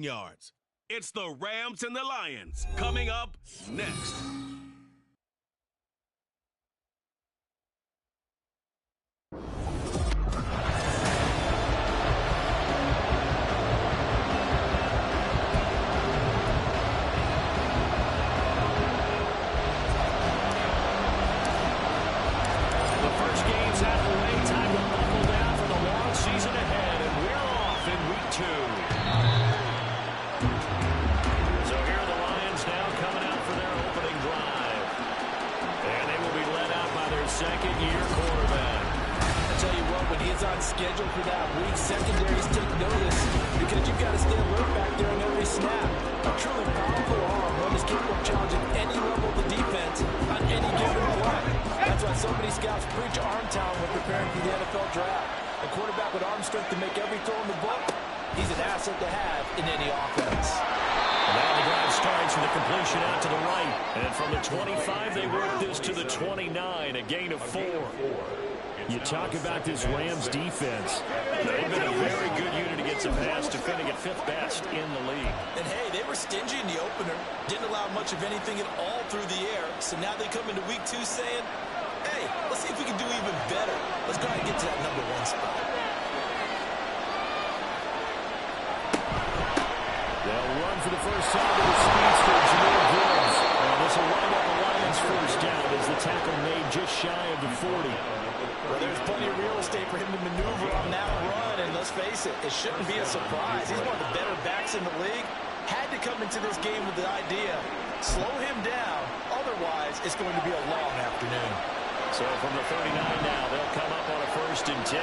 yards. It's the Rams and the Lions coming up next. Second-year quarterback. I tell you what, when he's on schedule for that week, secondaries take notice because you've got to stay alert back there on every snap. A truly powerful arm, one is capable of challenging any level of the defense on any given play. That's why so many scouts preach arm talent when preparing for the NFL draft. A quarterback with arm strength to make every throw in the book, he's an asset to have in any offense. And now the drive starts with a completion out to the right. And from the 25, they work this to the 29, a gain of 4. You talk about this Rams defense. They've been a very good unit against the pass, defending at 5th best in the league. And hey, they were stingy in the opener. Didn't allow much of anything at all through the air. So now they come into week 2 saying, hey, let's see if we can do even better. Let's go ahead and get to that number 1 spot. They'll run for the first time with the speedster, Jameer Gibbs. And this will wind up the Lions' first down as the tackle made just shy of the 40. Well, there's plenty of real estate for him to maneuver on that run, and let's face it, it shouldn't be a surprise. He's one of the better backs in the league. Had to come into this game with the idea, slow him down, otherwise it's going to be a long afternoon. So from the 39 now, they'll come up on a 1st and 10.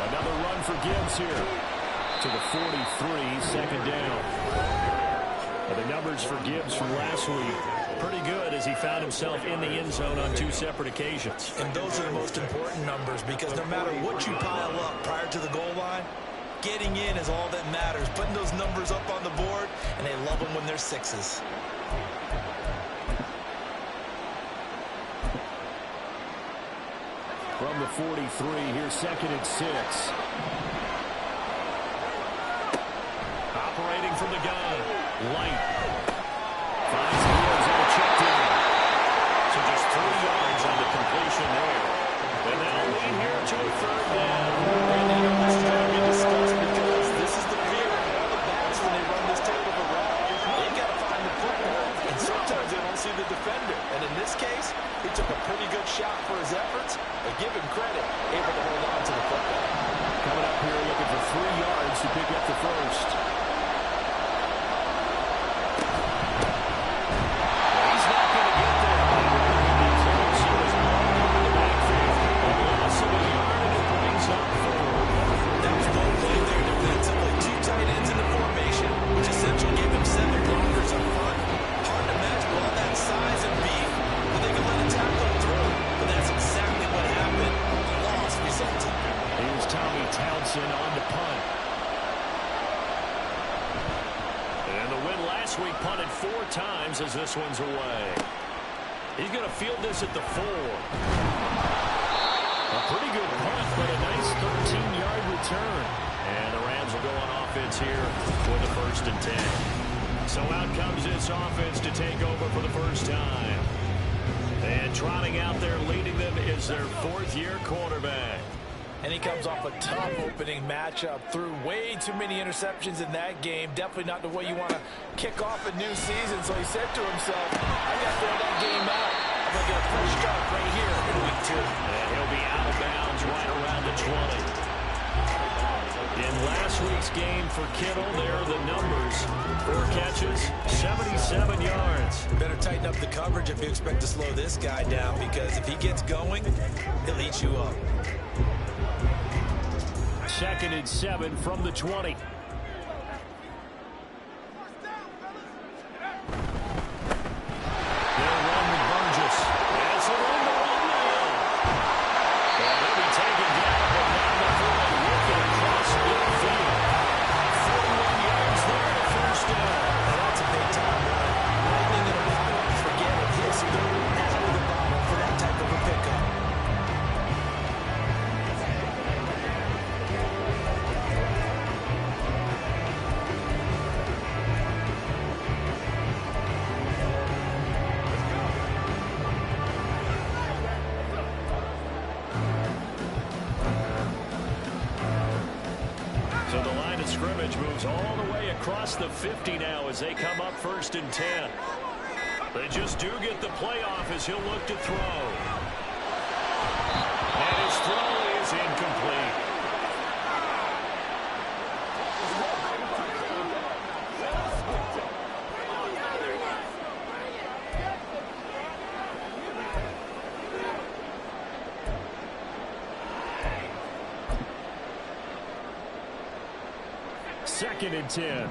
Another run for Gibbs here. To the 43, second down. Well, the numbers for Gibbs from last week, pretty good as he found himself in the end zone on 2 separate occasions. And those are the most important numbers because no matter what you pile up prior to the goal line, getting in is all that matters. Putting those numbers up on the board, and they love them when they're 6s. From the 43, here's 2nd and 6. Operating from the gun, Light. Finds Gibbs on a check down. So just 3 yards on the completion there. And that'll lead here to a 3rd down. And you know, this is going to be discussed because this is the fear of all the backs when they run this type of a route. They've got to find the football, and sometimes they don't see the defender. And in this case, he took a pretty good shot for his efforts, but give him credit, able to hold on to the football. Coming up here looking for 3 yards to pick up the first. On to punt. And the win last week punted 4 times as this one's away. He's going to field this at the 4. A pretty good punt, but a nice 13-yard return. And the Rams will go on offense here for the 1st and 10. So out comes this offense to take over for the first time. And trotting out there leading them is their 4th-year quarterback. And he comes off a tough opening matchup. Threw way too many interceptions in that game. Definitely not the way you want to kick off a new season. So he said to himself, I got to throw that game out. I'm going to get a fresh start right here in week 2. And he'll be out of bounds right around the 20. In last week's game for Kittle, there are the numbers. 4 catches, 77 yards. Better tighten up the coverage if you expect to slow this guy down, because if he gets going, he'll eat you up. 2nd and 7 from the 20. So the line of scrimmage moves all the way across the 50 now as they come up 1st and 10. They just do get the playoff as he'll look to throw. And his throw is incomplete. Second and 10.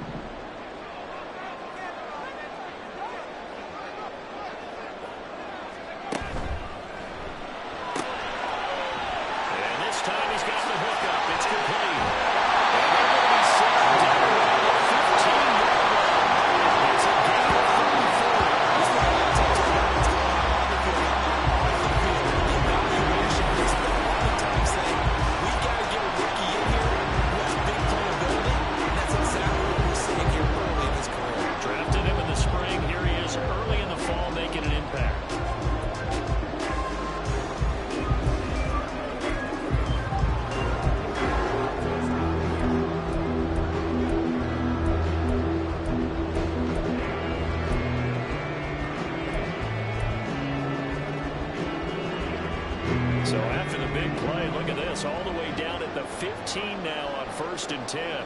So after the big play, look at this, all the way down at the 15 now on 1st and 10.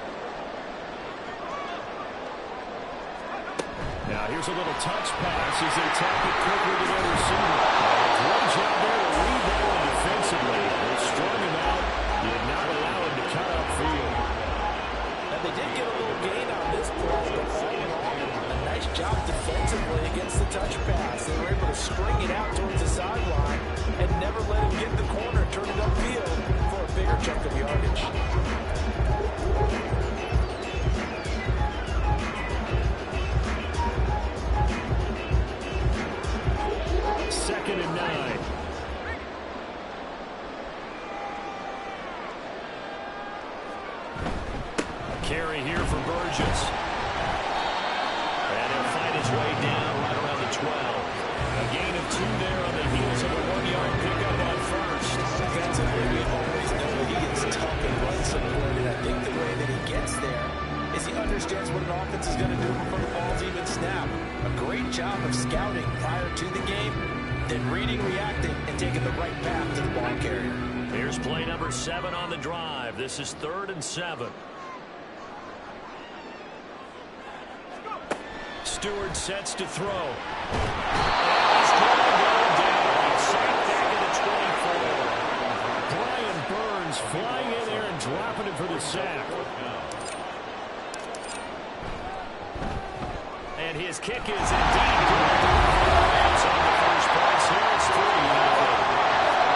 Now here's a little touch pass as they tap it quickly to their receiver. Great job there to read that one defensively. They strung him out, did not allow him to cut upfield. Now they did get a little gain on this play, but all in all, a nice job defensively against the touch pass. They were able to string it out towards the sideline and never let him get in the corner, turn it upfield for a bigger chunk of yardage. Second and 9. A carry here for Burgess. And he'll find his way down right around the 12. A gain of 2 there on the heels of a 1-yard pickup on first. Defensively, we always know he is tough and run support, and I think the way that he gets there is he understands what an offense is going to do before the ball's even snapped. A great job of scouting prior to the game, then reading, reacting, and taking the right path to the ball carrier. Here's play number 7 on the drive. This is 3rd and 7. Stewart sets to throw. He's going down. Sacked back at the 24. Brian Burns flying in there and dropping him for the sack. And his kick is indeed good. It's on the first pass here. It's 3-0.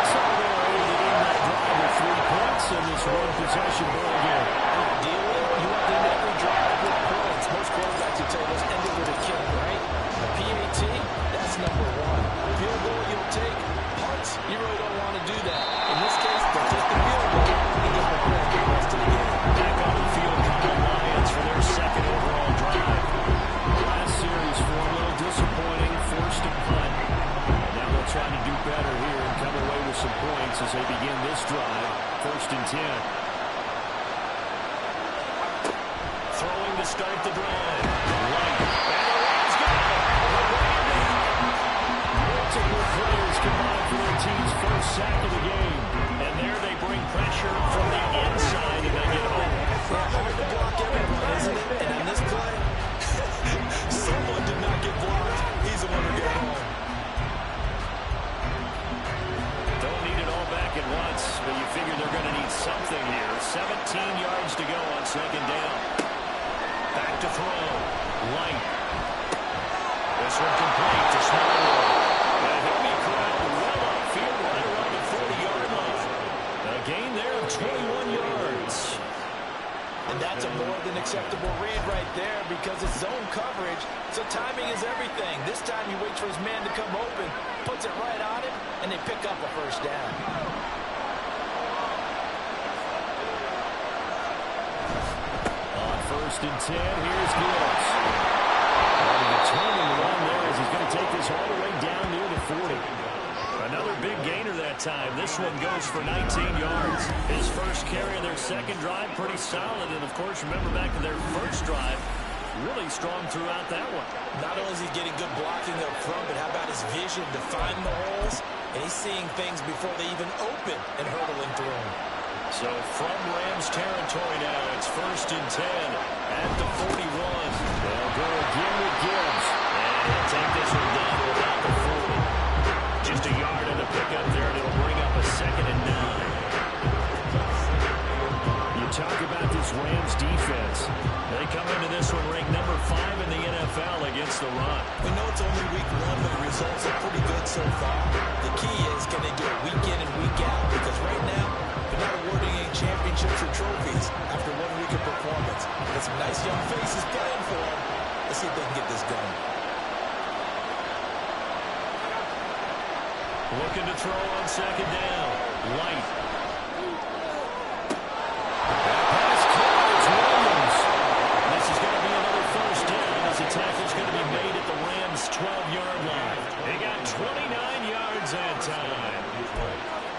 So they're able to end that drive with 3 points in this one-possession ball game. Ideally, you want to end every drive with points. Most quarterbacks would tell you let's end it with a kick, right? A PAT, that's number 1. Field goal you'll take. Punts, you really don't want to do that. In this case, they'll take the field goal and get the point for the rest of the game. Back on the field come the Lions for their 2nd overall drive. Last series for a little disappointing, forced to punt. And now they'll try to do better here and come away with some points as they begin this drive. 1st and 10. Throwing to start the drive. Light. And the Rams got it. Multiple players combined for their team's first sack of the game. And there they bring pressure from the inside and they get home. Yeah, hard to block everyone, isn't it? And on this play, someone did not get blocked. He's the one who got home. Don't need it all back at once, but you figure they're going to need something here. 17 yards to go on 2nd down. Back to throw. Light. This one complete to Smallwood. And he'll be corralled well upfield right around the 40-yard line. A gain there of 21 yards. And that's a more than acceptable read right there because it's zone coverage, so timing is everything. This time he waits for his man to come open, puts it right on him, and they pick up a 1st down. On 1st and 10, here's Gibbs. A determined run there as he's going to take this all the way down near the 40. A Another big gainer that time. This one goes for 19 yards. His first carry of their second drive, pretty solid. And, of course, remember back to their first drive, really strong throughout that one. Not only is he getting good blocking up front, but how about his vision to find the holes? And he's seeing things before they even open and hurdling through them. So from Rams territory now, it's 1st and 10 at the 41. They'll go again with Gibbs. And he'll take this one down to about the 40. Just a yard and a pickup there, and it'll bring up a 2nd and 9. You talk about this Rams defense. They come into this one ranked number 5 in the NFL against the run. We know it's only week 1, but the results are pretty good so far. The key is, can they do it week in and week out? Because right now, they're not awarding any championships or trophies after 1 week of performance. Got some nice young faces playing for them. Let's see if they can get this going. Looking to throw on 2nd down. Light. Pass carries Williams. This is going to be another 1st down as the tackle's going to be made at the Rams' 12-yard line. They got 29 yards that time.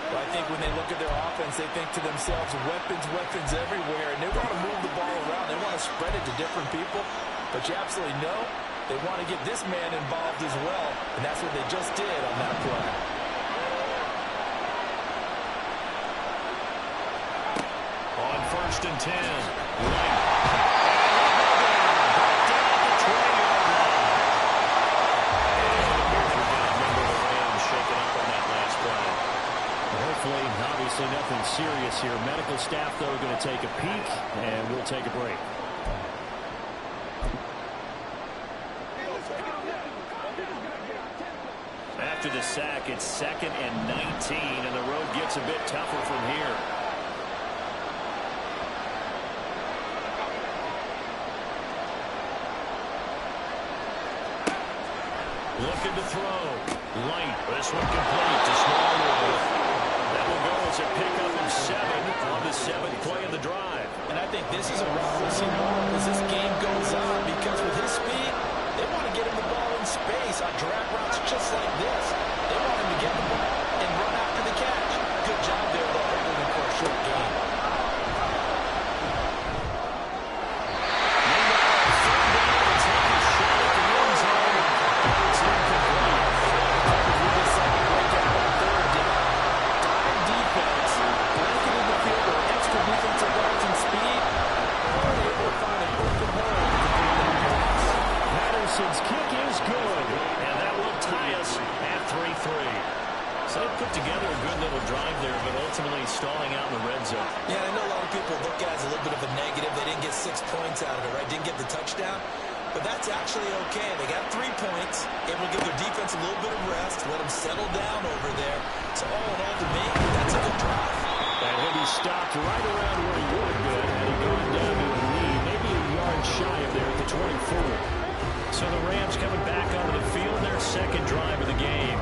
Well, I think when they look at their offense, they think to themselves, weapons everywhere, and they want to move the ball around. They want to spread it to different people, but you absolutely know they want to get this man involved as well, and that's what they just did on that play. On 1st and 10, Light. Back down the 20-yard line. And here's your bad number of the Rams shaking up on that last play. Hopefully, obviously nothing serious here. Medical staff, though, going to take a peek, and we'll take a break. After the sack, it's 2nd and 19, and the road gets a bit tougher from here. Looking to throw. Light. This one complete to Smallwood. That will go as a pickup of 7 on the 7th play of the drive. And I think this is a route we'll see more as this game goes on, because with his speed, they want to get him the ball in space on drag routes just like this. They want him to get the ball and run after the catch. Good job there, though, holding him for a short game. His kick is good, and that will tie us at 3-3. So they put together a good little drive there, but ultimately stalling out in the red zone. Yeah, I know a lot of people look at it as a little bit of a negative. They didn't get 6 points out of it, right? Didn't get the touchdown. But that's actually okay. They got 3 points, able to give their defense a little bit of rest, let them settle down over there. So all in all, to me, that's a good drive. And he'll be stopped right around where he would have been had he gone down to a lead, maybe a yard shy of there at the 24. So the Rams coming back onto the field, their 2nd drive of the game.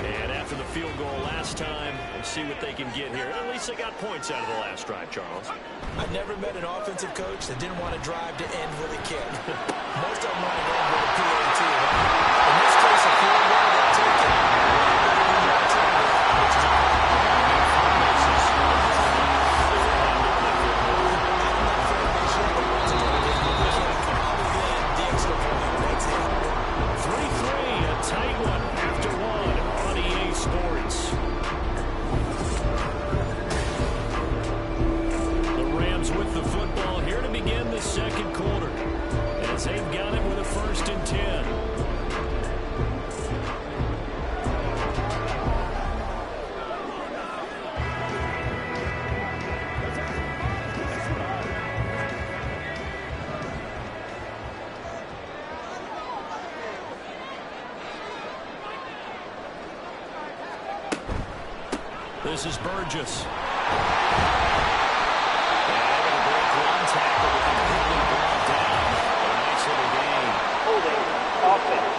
And after the field goal last time, we'll see what they can get here. At least they got points out of the last drive, Charles. I've never met an offensive coach that didn't want to drive to end with a kick. Most of them want to end with a PAT. In this case, a field goal, they'll take it. Which is a tight one after 1 on EA Sports. The Rams with the football here to begin the 2nd quarter, as they've got it with a 1st and 10. This is Burgess. And able to break one tackle, but completely brought down. A nice little gain. Holding offense.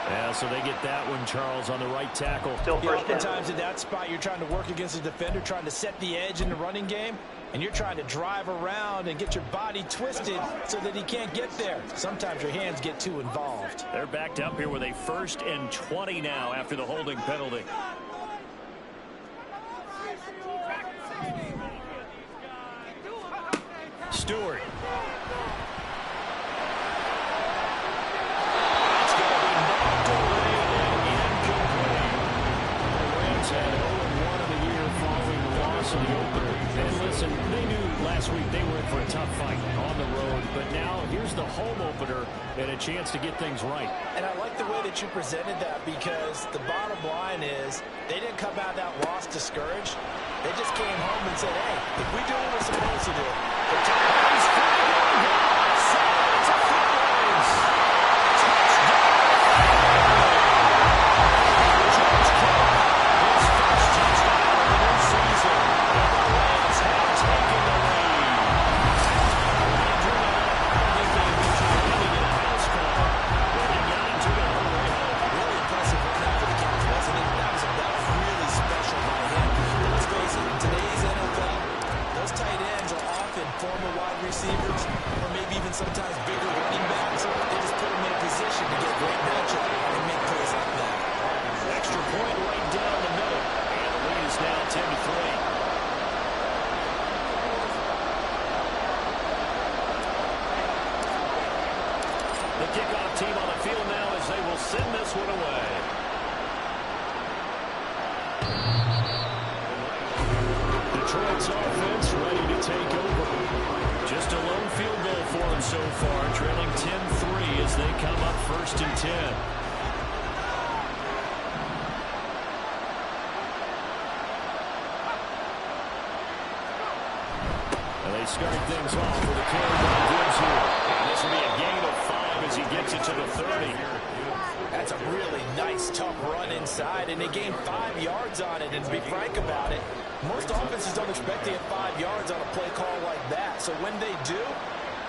Yeah, so they get that one, Charles, on the right tackle. Still first down. Oftentimes in that spot, you're trying to work against a defender, trying to set the edge in the running game. and you're trying to drive around and get your body twisted so that he can't get there. Sometimes your hands get too involved. They're backed up here with a 1st and 20 now after the holding penalty. Stewart. It's going to be knocked away and incomplete. The Rams had 0-1 in the year following the loss of the opener. And listen, they knew last week they were in for a tough fight on the road, but now here's the home opener and a chance to get things right. And I like the way that you presented that, because the bottom line is they didn't come out of that loss discouraged. They just came home and said, hey, if we do what we're supposed to do, the Titans receivers, or maybe even sometimes bigger running backs, they just put them in a position to get great matchup and make plays like that. Extra point right down the middle, and the lead is now 10-3. The kickoff team on the field now as they will send this one away. Detroit's offense ready to take over. Just a lone field goal for them so far, trailing 10-3 as they come up 1st and 10. And they start things off with a carry by Gibbs here. And this will be a gain of 5 as he gets it to the 30. That's a really nice, tough run inside, and they gained 5 yards on it. And to be frank about it, most offenses don't expect to get 5 yards on a play call like that. So when they do,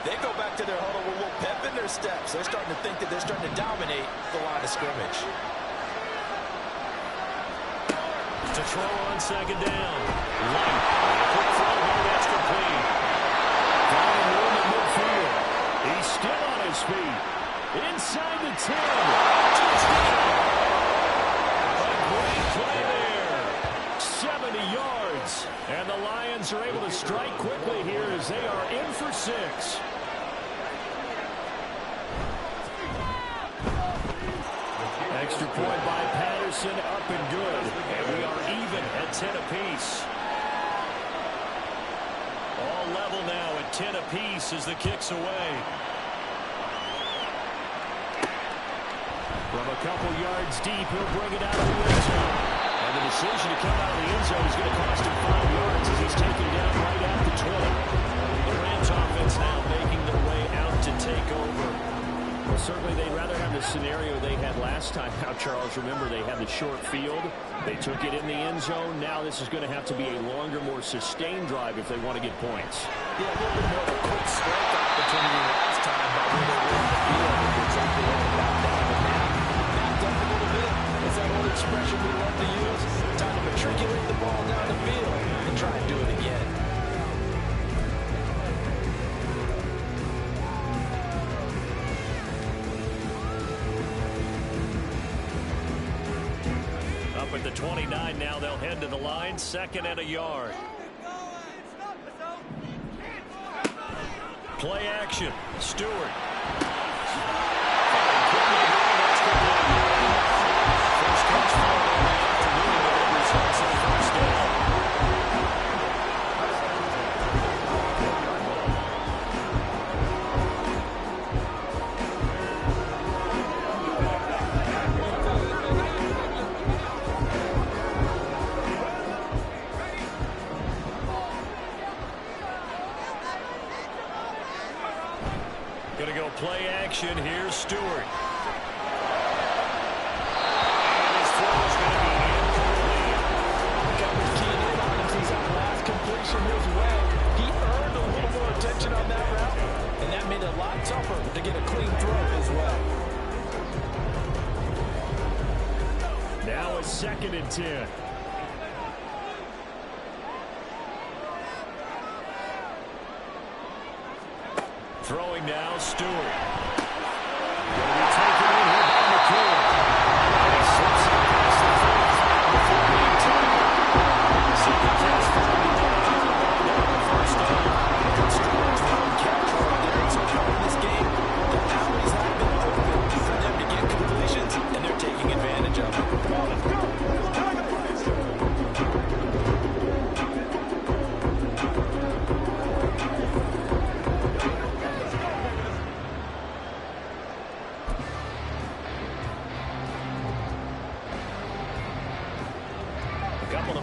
they go back to their huddle with a little pep in their steps. They're starting to think that they're starting to dominate the line of scrimmage. To throw on 2nd down. Light. Quick throw here, that's complete. Finding room in midfield. He's still on his feet. Inside the 10. Touchdown. A great play there. 70 yards. And the Lions are able to strike quickly here as they are in for 6. Extra point by Patterson, up and good. And we are even at 10 apiece. All level now at 10 apiece as the kick's away. From a couple yards deep, he'll bring it out of the end zone. And the decision to come out of the end zone is going to cost him 5 yards as he's taken down right at the 20. The Rams offense now making their way out to take over. Well, certainly they'd rather have the scenario they had last time. Now, Charles, remember they had the short field. They took it in the end zone. Now this is going to have to be a longer, more sustained drive if they want to get points. Yeah, a little bit more of a quick strike opportunity last time by where they were in the field. Exactly what they got down. But now, backed up a little bit. It's that old expression we love to use. Time to matriculate the ball down the field and try and do it again. Up at the 29 now, they'll head to the line. 2nd and a yard. Play action. Stewart. First catch for him in the afternoon, but it results in a 1st down. Going to go play action. Here's Stewart. And his throw is going to be incomplete. Coverage keying in on him since that last completion his way. He earned a little more attention on that route, and that made it a lot tougher to get a clean throw as well. Now a 2nd and 10. Throwing now, Stewart. Going to be taken in here by McKinnon. And he slips it past the 35 before being tackled. Second catch for him. He dodges the ball down the first down. Good strong throw and catch right there. So far in this game, the alleys have been open for them to get completions, and they're taking advantage of it.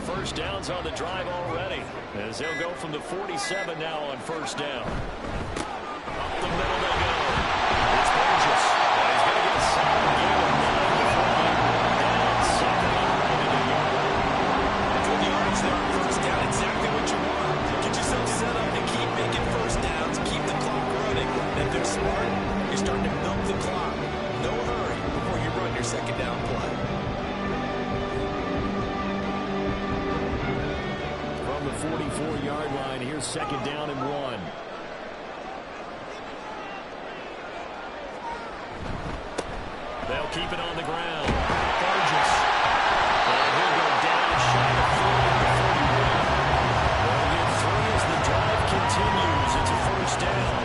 First downs on the drive already, as they'll go from the 47 now on first down. Up the middle they go. It's Burgess. And he's going to get a solid gain of 9 before being brought down. Second and 11 Good yards there on first down. Exactly what you want. Get yourself set up and keep making first downs. Keep the clock running. And if they're smart, you're starting to milk the clock. No hurry before you run your second down play. the 44-yard line. Here's second down and 1. They'll keep it on the ground. Burgess. And he'll go down shy of 41. They'll get 3 as the drive continues. It's a first down.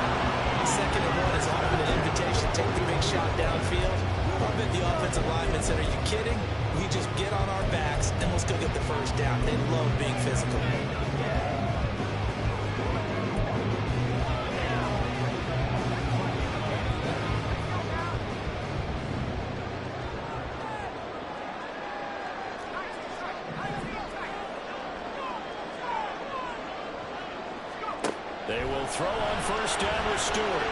Second and 1 is often an invitation. Take the big shot downfield. I bet the offensive lineman said, are you kidding? We just get on our backs and let's go get the first down. They love being physical. They will throw on first down with Stewart.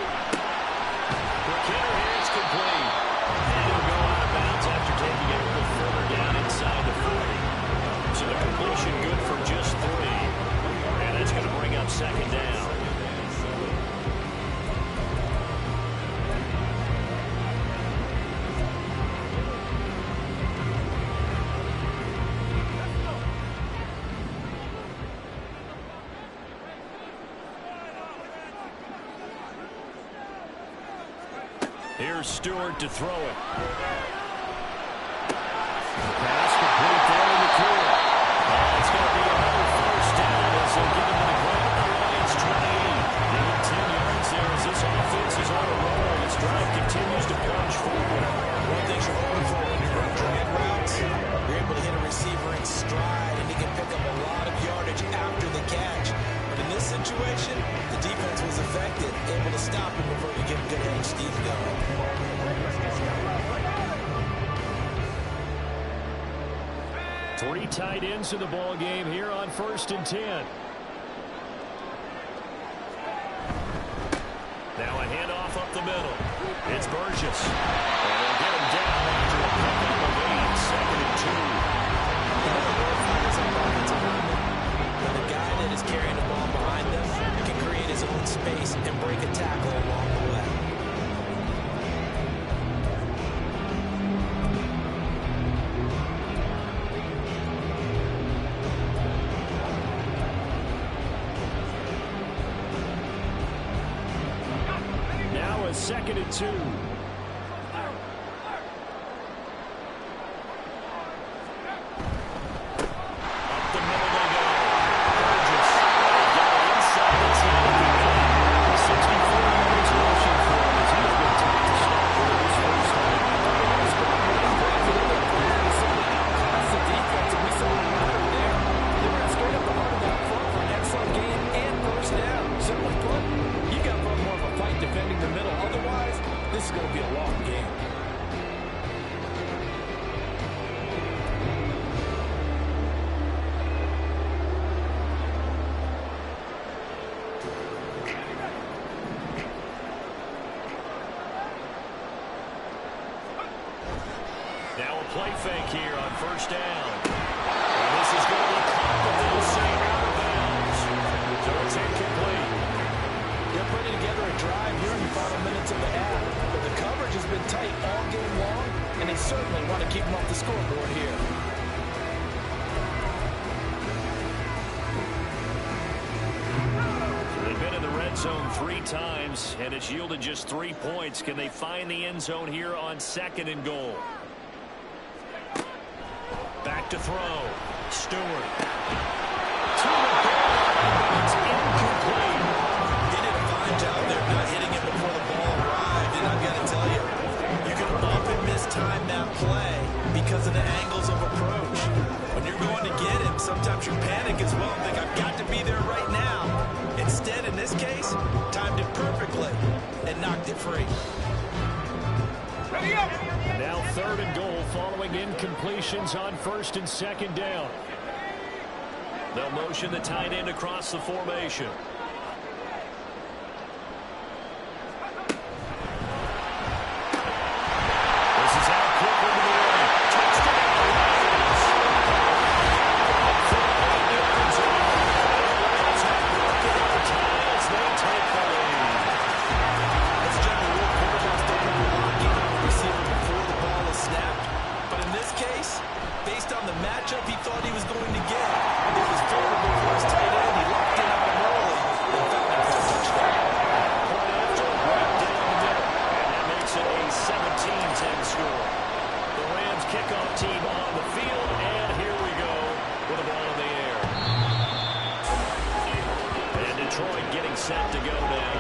McKinnon here, it's complete. And he'll go out of bounds after taking it a little further down inside the 40. So the completion good for just 3. And that's going to bring up second down. Here's Stewart to throw it. Pass complete there to McKinnon. It's going to be another first down as they get him to the ground at the Lions 28. They get 10 yards there as this offense is on a roll. This drive continues to punch forward. One thing you're hoping for when you run drag routes, you're able to hit a receiver in stride and he can pick up a lot of yardage after the catch. But in this situation, the defense was affected, able to stop him before you get a good edge Steve going. 3 tight ends to the ball game here on 1st and 10. Now a handoff up the middle. It's Burgess. And they'll get him down after a pickup of 8. Second and 2. Another role finders on offensive lineman. When the guy that is carrying the ball behind them can create his own space and break a tackle along the way. Now a 2nd and 2. This is going to be a long game. Now a play fake here on first down. And this is going to be caught, but they'll say out of bounds. So it's incomplete. They're putting together a drive here in the final minutes of the half. But the coverage has been tight all game long, and they certainly want to keep them off the scoreboard here. So they've been in the red zone 3 times, and it's yielded just 3 points. Can they find the end zone here on 2nd and goal? Back to throw. Stewart. To the goal. It's incomplete. He did a fine job there not hitting it before the ball arrived. And I've got to tell you, you can often mistime that play because of the angles of approach. When you're going to get him, sometimes you panic as well and think, I've got to be there right now. Instead, in this case, timed it perfectly and knocked it free. Now 3rd and goal following incompletions on 1st and 2nd down. They'll motion the tight end across the formation. This is out quick into the air. Touchdown, Lions. From 8 yards out. The Lions have broken the ties. They take the lead. It's generally what quarterbacks don't want to lock in on the receiver before the ball is snapped. But in this case, based on the matchup he thought he was going to get, it was favorable for his tight end. He locked in on him early and found him for a touchdown. Point after, right down the middle. And that makes it a 17-10 score. The Rams kickoff team on the field, and here we go with the ball in the air. And Detroit getting set to go now.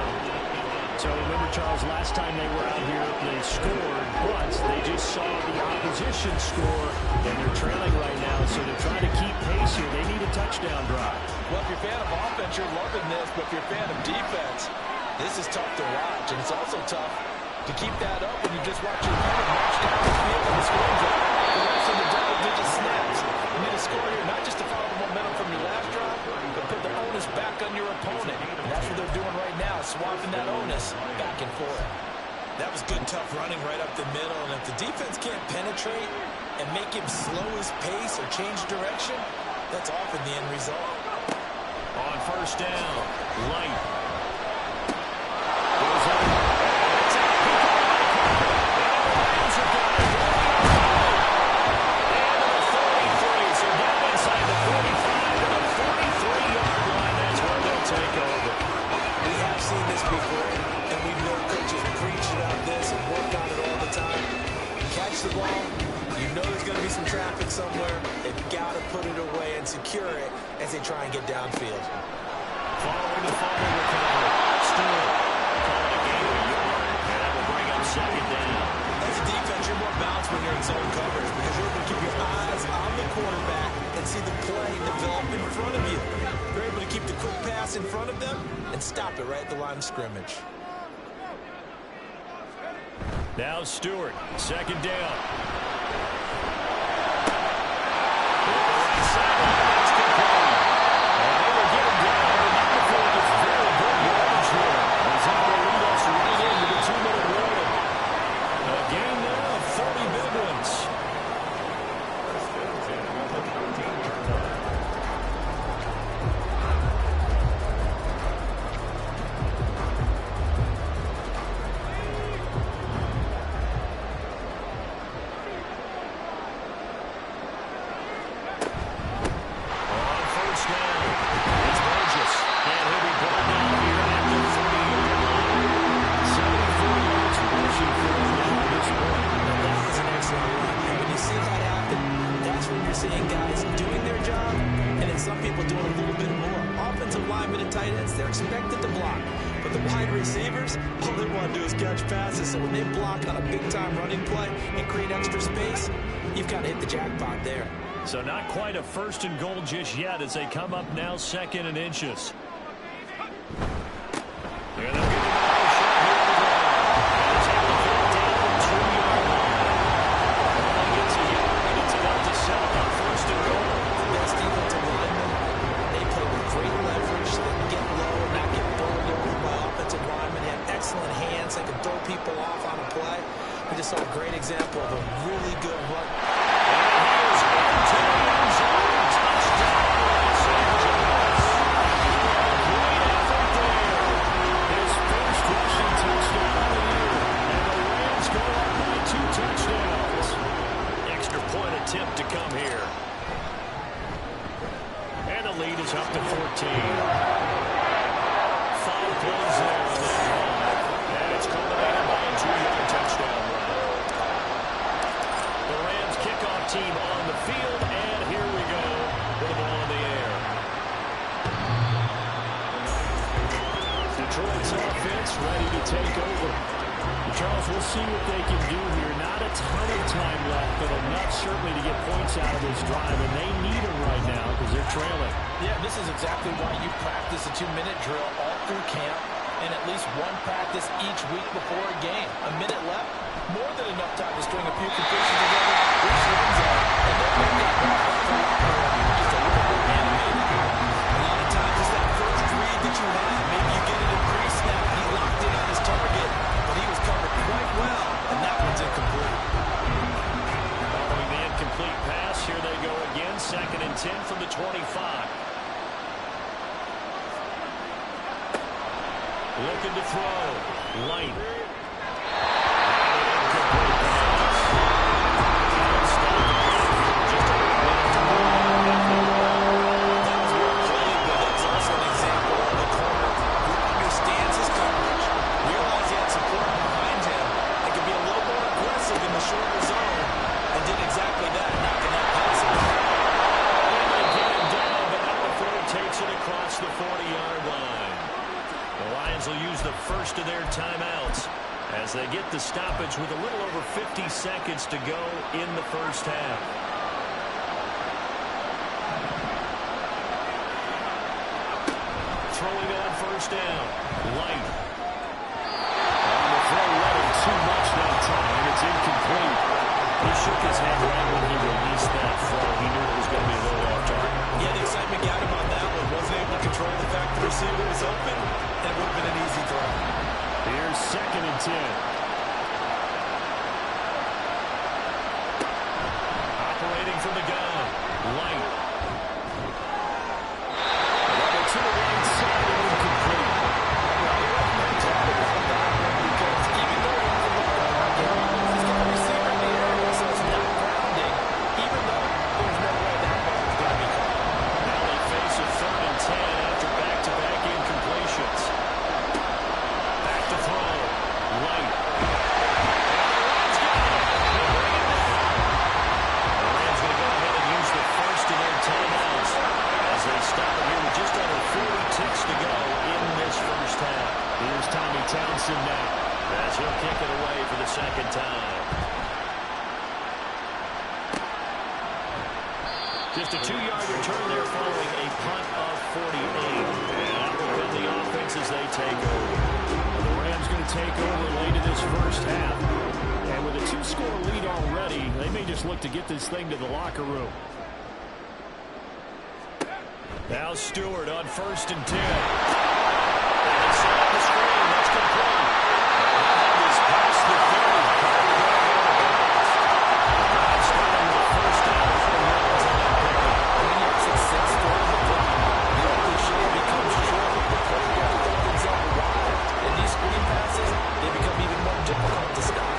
So remember, Charles, last time they were out here, they scored, but they just saw the opposition score, and they're trailing right now, so they're trying to keep pace here. They need a touchdown drive. Well, if you're a fan of offense, you're loving this, but if you're a fan of defense, this is tough to watch, and it's also tough to keep that up when you just watch your opponent march down the field on the scoring drive. The rest of the double-digit snaps. You need to score here, not just to follow the momentum from your last drive, but put the onus back on your opponent. And that's what they're doing right now, swapping that onus back and forth. That was good, tough running right up the middle, and if the defense can't penetrate and make him slow his pace or change direction, that's often the end result. On 1st down, Light. Goes up. It's out. He got it. And the Rams have got it. And the 33. So down inside the 45 to the 43-yard line. That's where they'll take over. We have seen this before, and we know coaches preach about this and work on it all the time. Catch the ball. You know there's going to be some traffic somewhere. They've got to put it away and secure it as they try and get downfield. Following the fumble recovery. Stewart calling a game of yard. And that will bring up 2nd down. As a defense, you're more balanced when you're in zone coverage because you're able to keep your eyes on the quarterback and see the play develop in front of you. You're able to keep the quick pass in front of them and stop it right at the line of scrimmage. Now Stewart, 2nd down. So when they block on a big-time running play and create extra space, you've got to hit the jackpot there. So not quite a 1st and goal just yet as they come up now 2nd and inches. And they'll get another shot here on the ground. It's able to get down the 2-yard line. Only gets a yard, and it's enough to set up on 1st and goal. The best defensive linemen, they play with great leverage. They can get low and not get bowled over by offensive linemen. They have excellent hands. They can throw people off on a play. We just saw a great example of a really good run. And here's into the end zone. Touchdown, Los Angeles. Great effort there. His first rushing touchdown of the year. And the Rams go up by 2 touchdowns. Extra point attempt to come here. And the lead is up to 14. 5 Bengals there on that drive. And it's culminated by a 2-yard touchdown run. The Rams kickoff team on the field, and here we go with the ball in the air. Detroit's offense ready to take over. Charles, we'll see what they can do here. Not a ton of time left, but enough certainly to get points out of this drive, and they need them right now because they're trailing. Yeah, this is exactly why you practice a 2-minute drill all through camp and at least one practice each week before a game. A minute left, more than enough time to string a few completions together, reach the end zone, and then make that walk up the locker room just a little more animated. A lot of times it's that first read that you have. Maybe you get it in pre-snap. He locked in on his target, but he was covered quite well, and that one's incomplete. Following the incomplete pass, here they go again. 2nd and 10 from the 25. Looking to throw. Light. First of their timeouts as they get the stoppage with a little over 50 seconds to go in the first half. Throwing on first down. Light. On the throw, led him too much that time, and it's incomplete. He shook his head right when he released that throw. He knew it was going to be a little off target. Yeah, the excitement got him on that one. Wasn't able to control the fact the receiver was open. That would have been an easy throw. Here's 2nd and 10. Operating from the gun. Light. Level to the right side and incomplete. Because even though he's in the pocket, he's got a receiver in the area, so it's not grounding, even though there's no way that ball is going to be caught. Now they face a 3rd and 10 after back-to-back incompletions. Back to throw. Light. The Rams going to go ahead and use the first of their timeouts as they stop it here with just under 40 ticks to go in this first half. Here's Tommy Townsend now, as he'll kick it away for the 2nd time. Just a 2-yard return there following a punt of 48. And out will come the offense as they take over. The Rams going to take over late in this first half. And with a 2-score lead already, they may just look to get this thing to the locker room. Now Stewart on 1st and 10. And it's on the screen. That's complete. That is past the 30. Starting with the first down for the Rams on that play. When you exit 6 for the block, the old cliche becomes true. The quarterback opens up wide, and these screen passes, they become even more difficult to stop.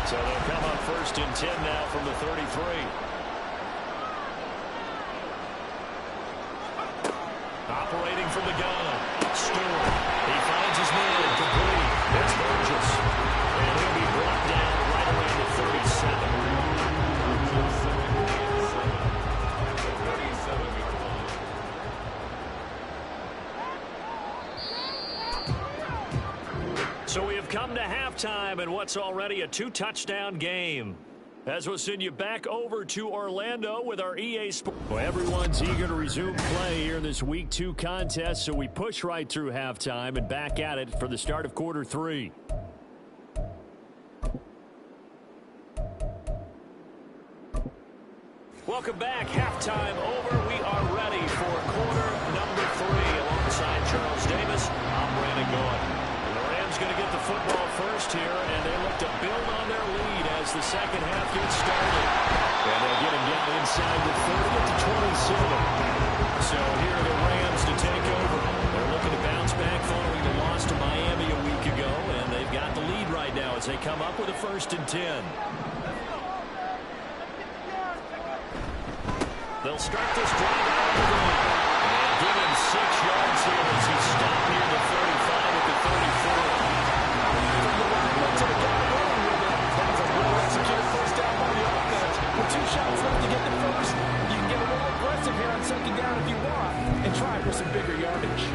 So they'll come up 1st and 10 now from the 33. Operating from the gun. Stewart. He finds his man. Complete. It's Burgess. And he'll be brought down right around the 37. So we have come to halftime in what's already a 2-touchdown game. As we'll send you back over to Orlando with our EA Sports. Well, everyone's eager to resume play here in this Week 2 contest, so we push right through halftime and back at it for the start of quarter 3. Welcome back. Halftime over. We are ready for quarter number 3. Alongside Charles Davis, I'm Brandon Goin. The Rams going to get the football first here, and they look to build on their lead as the second half gets started. And they'll get him down inside the 30 at the 27. So here are the Rams to take over. They're looking to bounce back following the loss to Miami a week ago, and they've got the lead right now as they come up with a 1st and 10. They'll start this drive out of the line. And give him 6 yards here as he stopped near the try for some bigger yardage.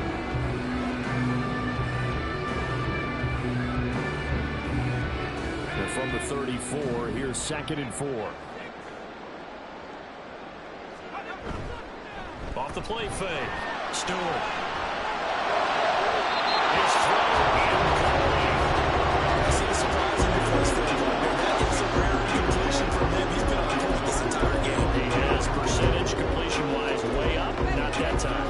And from the 34, here's 2nd and 4. Off the play fake. Stewart. His throw incomplete. I see the surprise in your face there, partner. That is a rare completion from him. He's been on point this entire game. He has percentage completion-wise way up. Not that time.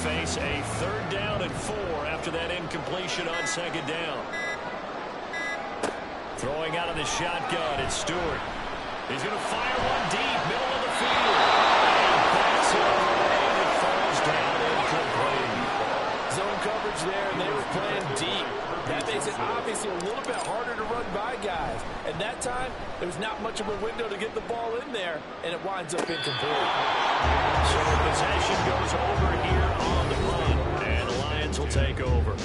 Face a 3rd down and 4 after that incompletion on 2nd down. Throwing out of the shotgun, it's Stewart. He's going to fire one deep, middle of the field. And that's it away, and it falls down incomplete. Zone coverage there, and they were playing deep. That makes it obviously a little bit harder to run by guys. And that time, there was not much of a window to get the ball in there, and it winds up incomplete. So the possession goes over here on the punt, and the Lions will take over.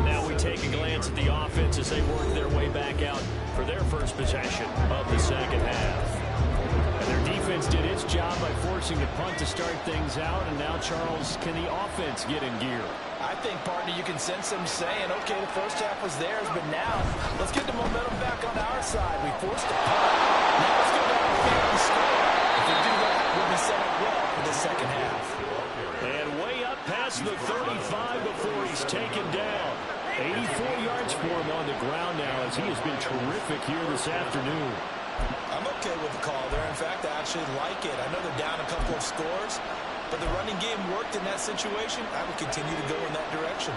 Now we take a glance at the offense as they work their way back out for their first possession of the 2nd half. And their defense did its job by forcing the punt to start things out, and now, Charles, can the offense get in gear? I think, partner, you can sense them saying, okay, the first half was theirs, but now let's get the momentum back on our side. We forced the punt. Now let's go down the field and score. If we do that, we'll be set up well for the 2nd half. And way up past the 35 before he's taken down. 84 yards for him on the ground now as he has been terrific here this afternoon. I'm okay with the call there. In fact, I actually like it. I know they're down a couple of scores, but the running game worked in that situation. I would continue to go in that direction.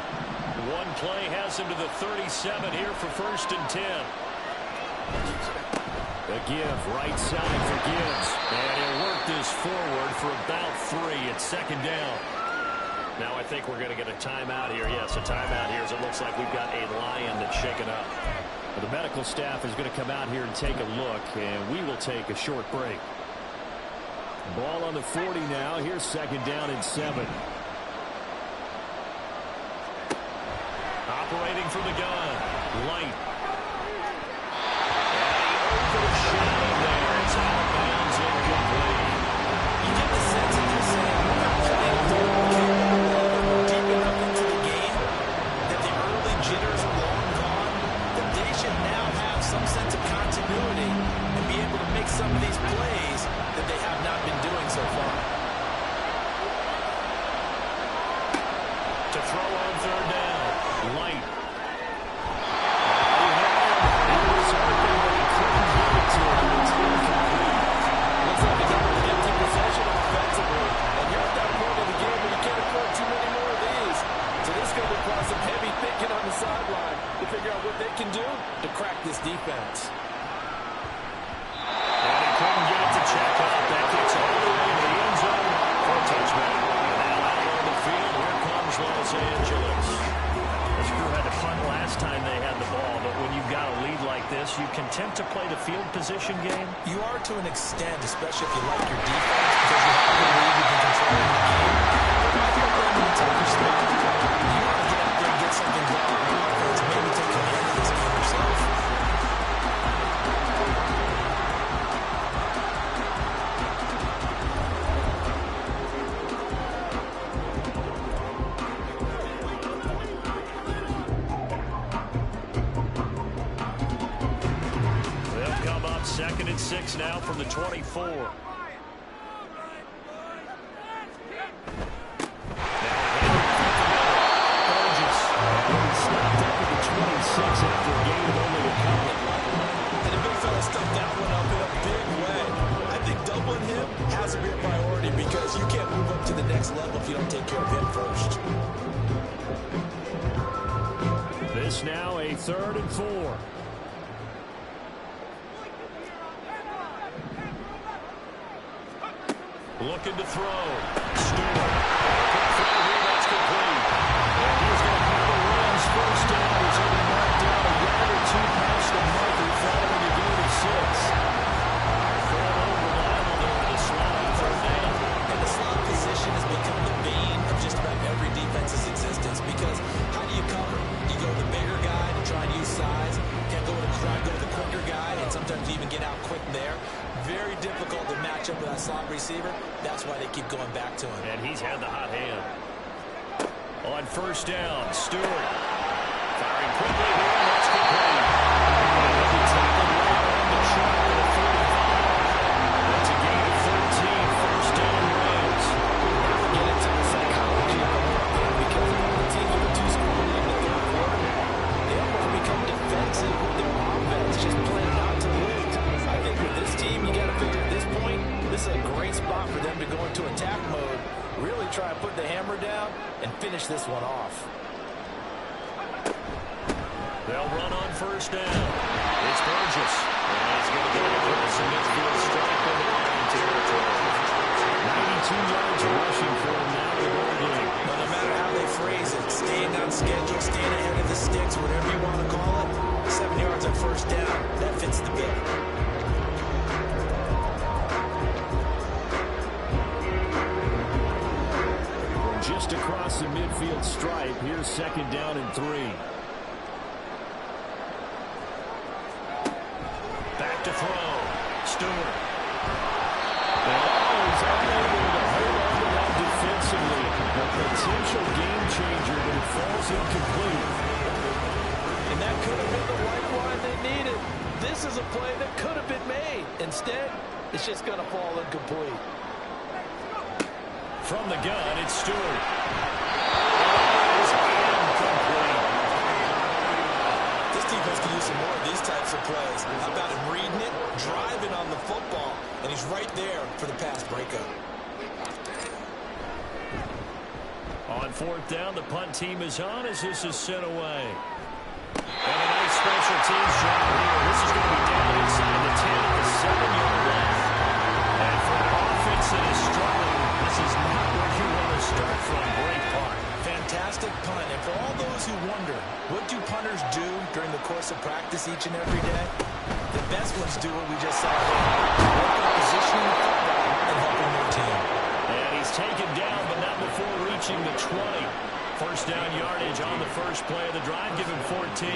One play has him to the 37 here for 1st and 10. A give, right side for Gibbs. And he'll work this forward for about 3. It's 2nd down. Now I think we're going to get a timeout here. Yes, a timeout here as it looks like we've got a Lion that's shaken up. Well, the medical staff is going to come out here and take a look, and we will take a short break. Ball on the 40 now. Here's 2nd down and 7. Operating from the gun. Light. And he overshot there. It's out of bounds, incomplete. You get the sense that they're saying we're not playing deep enough into the game, that the early jitters are long gone, that they should now have some sense of continuity and be able to make some of these plays that they have not been doing so far. To throw on 3rd down. Light. Looks like another empty possession offensively. And you're at that point of the game where you can't afford too many more of these. So this is going to require some heavy thinking on the sideline to figure out what they can do to crack this defense. And he couldn't get it to check out. That kicks all the way into the end zone for a touchback. Now out on the field, here comes Los Angeles. This crew had to punt last time they had the ball, but when you've got a lead like this, you can tempt to play the field position game. You are to an extent, especially if you like your defense, because you have the lead, you can control the game. But I think when you take your step, you want to get out there and get something going on offense, maybe take command of this game yourself. They'll come up 2nd and 6 now from the 24. You can't move up to the next level if you don't take care of him first. This now a 3rd and 4. Looking to throw. Stewart. Quick throw here, that's complete. And he's going to have the Rams 1st down. He's only knocked down a yard or 2 past the marker following a gain of 6. to even get out quick there. Very difficult to match up with that slot receiver. That's why they keep going back to him. And he's had the hot hand. On first down, Stewart. Firing quickly here, and that's complete. And he'll be tackled right on the track of the 45. That's a gain of 13, first down Rams. Never get into the psychology of the work there, because if the teams with a two-score lead in the third quarter, they almost become defensive with their offense, just playing not to lose. I think with this team, you got to figure at this point, this is a great spot for them to go into attack mode, really try to put the hammer down and finish this one off. They'll run on first down. It's Burgess. And he's going to get across the midfield stripe in the Lion territory. 92 yards rushing for him now in the ball game. Well, no matter how they phrase it, staying on schedule, staying ahead of the sticks, whatever you want to call it, 7 yards on first down, that fits the bill. Just across the midfield stripe. Here's second down and 3. Back to throw. Stewart. He's unable to hold on to that defensively. A potential game changer, but it falls incomplete. And that could have been the lifeline they needed. This is a play that could have been made. Instead, it's just going to fall incomplete. From the gun, it's Stewart. It's incomplete. This defense can use some more of these types of plays. How about him reading it, driving on the football, and he's right there for the pass breakup. On fourth down, the punt team is on as this is sent away. And a nice special teams job here. This is going to be down inside the 10 at the 7-yard line. And for an offense that is struggling, this is not where you want to start from. Great punt. Fantastic punt. And for all those who wonder, what do punters do during the course of practice each and every day? The best ones do what we just saw here. Work on positioning the football and helping their team. And he's taken down, but not before reaching the 20. First down yardage on the first play of the drive. Give him 14.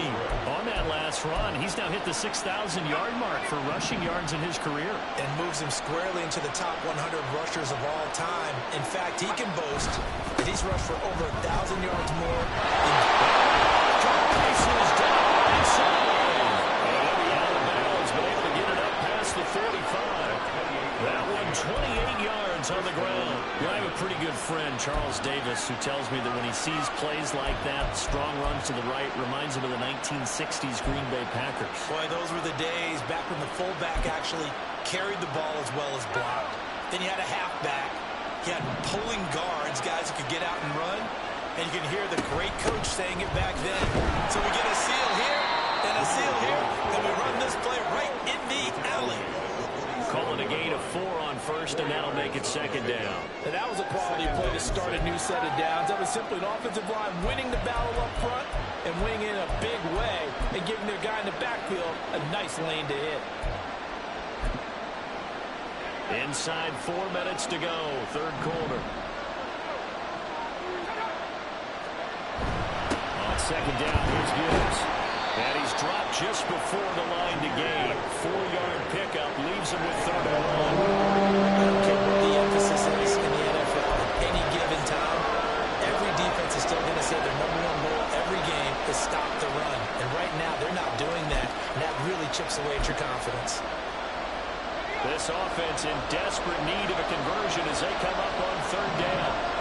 On that last run, he's now hit the 6,000-yard mark for rushing yards in his career. And moves him squarely into the top 100 rushers of all time. In fact, he can boast that he's rushed for over 1,000 yards more. Is down inside. And he'll be out of bounds, but able to get it up past the 35. That one, 28 yards on the ground. I have a pretty good friend, Charles Davis, who tells me that when he sees plays like that, strong runs to the right, reminds him of the 1960s Green Bay Packers. Boy, those were the days back when the fullback actually carried the ball as well as blocked. Then you had a halfback. You had pulling guards, guys who could get out and run. And you can hear the great coach saying it back then. So we get a seal here and a seal here, and we run this play right in the alley. Call it a gain of 4 on first, and that'll make it second down. And that was a quality play to start a new set of downs. That was simply an offensive line winning the battle up front and winning in a big way and giving their guy in the backfield a nice lane to hit. Inside 4 minutes to go, third quarter. On second down, here's Gibbs. And he's dropped just before the line to gain. 4-yard pickup leaves him with 31. I don't care what the emphasis is in the NFL at any given time. Every defense is still going to say their number one goal every game is stop the run. And right now, they're not doing that. And that really chips away at your confidence. This offense in desperate need of a conversion as they come up on third down.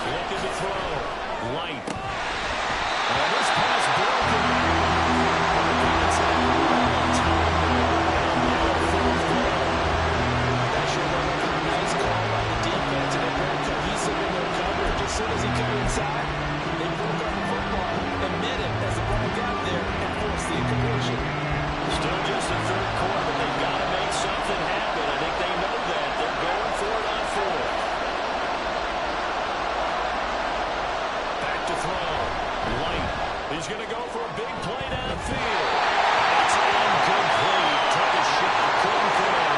Looking to throw. Light. And this pass broken. That should have been a nice call by the defense, and they're very cohesive in their coverage. As soon as he cut inside, they put him on the football and met him as the ball got there and forced the incompletion. Still just the third quarter. They've got to make something happen. I think they know that. They're going for it on 4. Back to throw. Light. He's going to go for a big play downfield. It's incomplete. Took a shot. Couldn't connect.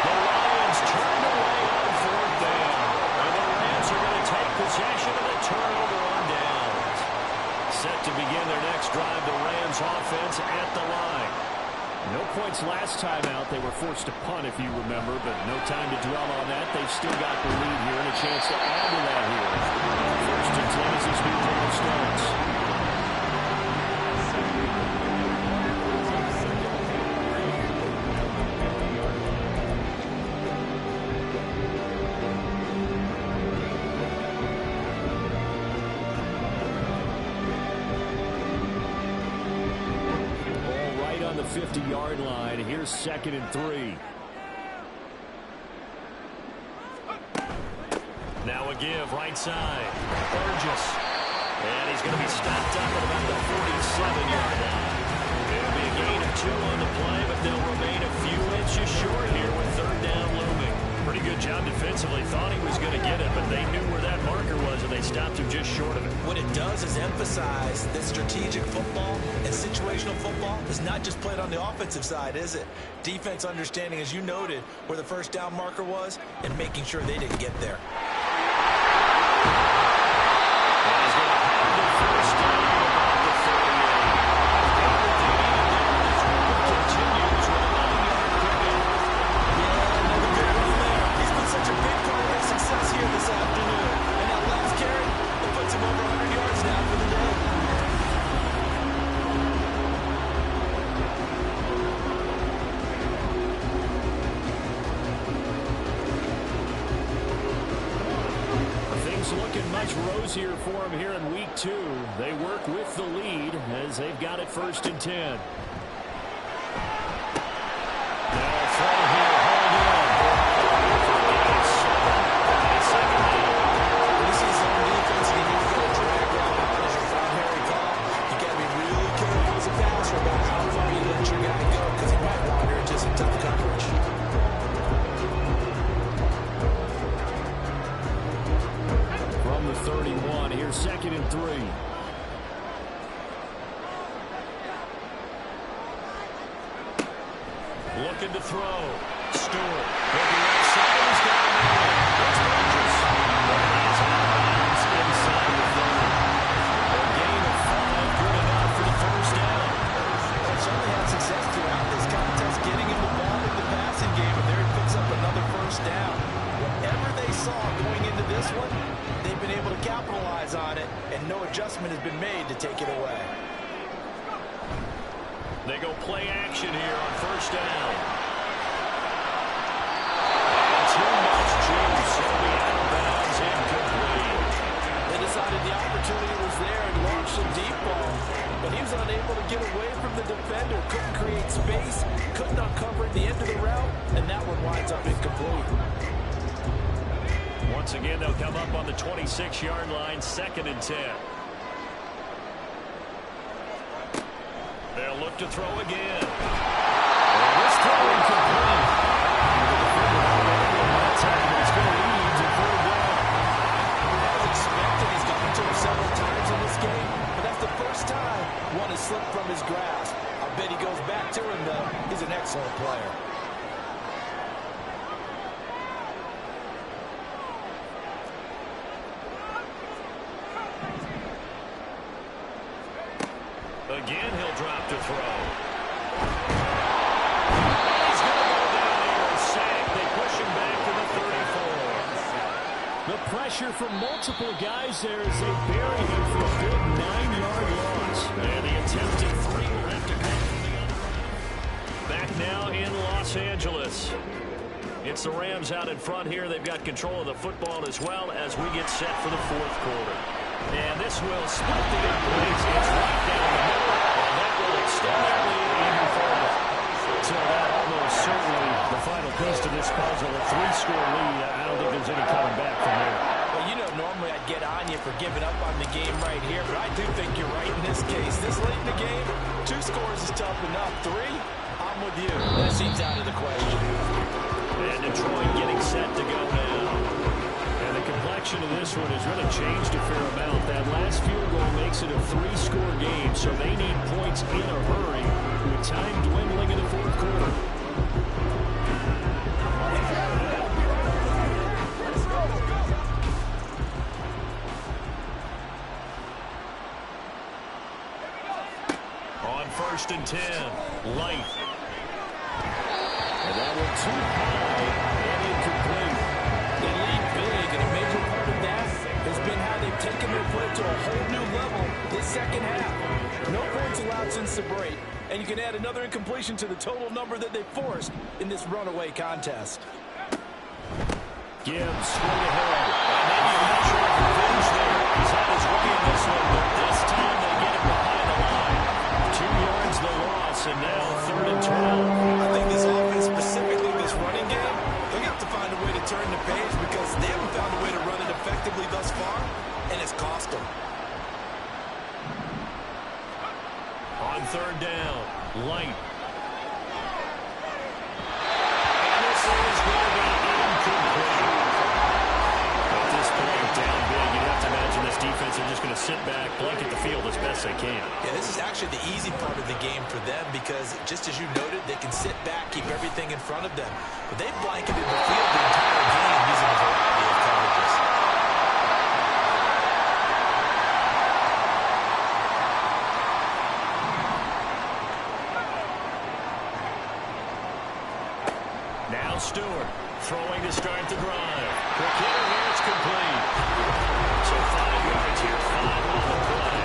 The Lions turned away on fourth down. And the Rams are going to take possession of the turnover to begin their next drive. The Rams offense at the line. No points last time out. They were forced to punt, if you remember, but no time to dwell on that. They've still got the lead here and a chance to add to that here. First and 10 as this new drive starts. On the 50-yard line. Here's 2nd and 3. Now a give right side. Burgess. And he's going to be stopped up at about the 47-yard line. It'll be a gain of 2 on the play, but they'll remain a few inches short here with 3rd down looming. Pretty good job defensively. Thought he was going to get it, but they knew where that marker was, and they stopped him just short of it. What it does is emphasize that strategic football and situational football is not just played on the offensive side, is it? Defense understanding, as you noted, where the 1st down marker was and making sure they didn't get there. And he's going to have the 1st down about the 48. Continues with a 9-yard pickup. Yeah, another good one there. He's been such a big part of their success here this afternoon. And that last carry, it puts him over 100 yards now for the day. Things looking much rosier for them here in week 2. They work with the lead as they've got it 1st and 10. They'll throw here, hold on. Second down. This is zone defense, and you need to get a drag route on as your primary call. You got to be really careful as a passer about how far you let your guy go, because he might wander into some tough coverage. From the 31, here's 2nd and 3. Looking to throw. Stewart. Looking outside. He's got a man. It's Burgess. He's out of bounds inside the 30. A gain of 5. Good enough for the 1st down. They've certainly had success throughout this contest, getting him the ball in the passing game, and there he picks up another 1st down. Whatever they saw going into this one, they've been able to capitalize on it, and no adjustment has been made to take it away. They go play action here on 1st down. Too much juice. He'll be out of bounds, incomplete. They decided the opportunity was there and launched a deep ball, but he was unable to get away from the defender, couldn't create space, couldn't uncover the end of the route, and that one winds up incomplete. Once again, they'll come up on the 26-yard line, 2nd and 10. They'll look to throw again. And this throw incomplete. It's going to lead to 3rd down. As expected, he's gotten to him several times in this game, but that's the 1st time one has slipped from his grasp. I bet he goes back to him, though. He's an excellent player. Again, he'll drop to throw. He's going to go down here and sack. They push him back to the 34. The pressure from multiple guys there as they bury him for a big 9-yard loss. And the attempted 3 will have to come from the other end. Back now in Los Angeles. It's the Rams out in front here. They've got control of the football as well as we get set for the 4th quarter. And this will split the upgrades. It's right down the middle, and that will extend their lead even further. So that almost certainly the final piece to this puzzle. A 3-score lead. I don't think there's any coming back from there. Well, you know, normally I'd get on you for giving up on the game right here, but I do think you're right in this case. This late in the game, 2 scores is tough enough. 3, I'm with you. That seems out of the question. And Detroit getting set to go now. And the complexion of this one has really changed a fair amount. That last field goal makes it a 3-score game, so they need points in a hurry with time dwindling in the 4th quarter. first and 10. Light. And that one too high and incomplete. They lead big, and a major part of that has been how they've taken their play to a whole new level this second half. No points allowed since the break, and you can add another incompletion to the total number that they forced in this runaway contest. Gibbs straight ahead. And maybe a measure of revenge there. He's had his way in this one, but this time they get him behind the line. 2 yards the loss, and now 3rd and 12. I think this offense, specifically this running game, they're going to have to find a way to turn the page because they haven't found a way to run it effectively thus far, and it's cost them. On 3rd down, Light. And this is going to be incomplete. At this point, down big, you'd have to imagine this defense are just going to sit back, blanket the field as best they can. Yeah, this is actually the easy part of the game for them because, just as you noted, they can sit back, keep everything in front of them. But they've blanketed the field the entire game using a variety of coverages. Now Stewart throwing to start the drive. Quick hitter here, it's complete. So 5 yards here, 5 on the play.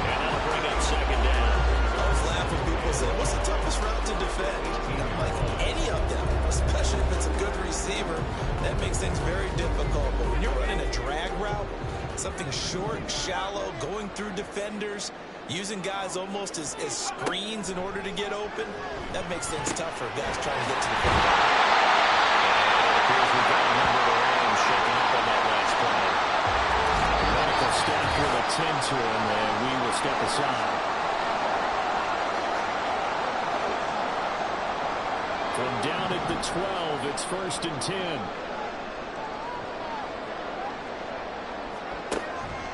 And that'll bring up 2nd down. I was laughing. People said, what's the toughest route to defend? Not like any of them, especially if it's a good receiver. That makes things very difficult. But when you're running a drag route, something short, shallow, going through defenders, using guys almost as screens in order to get open, that makes things tough for guys trying to get to the ball. It appears we've got a number of the Rams shaking up on that last play. The medical staff will attend to him, and we will step aside. From down at the 12, it's 1st and 10.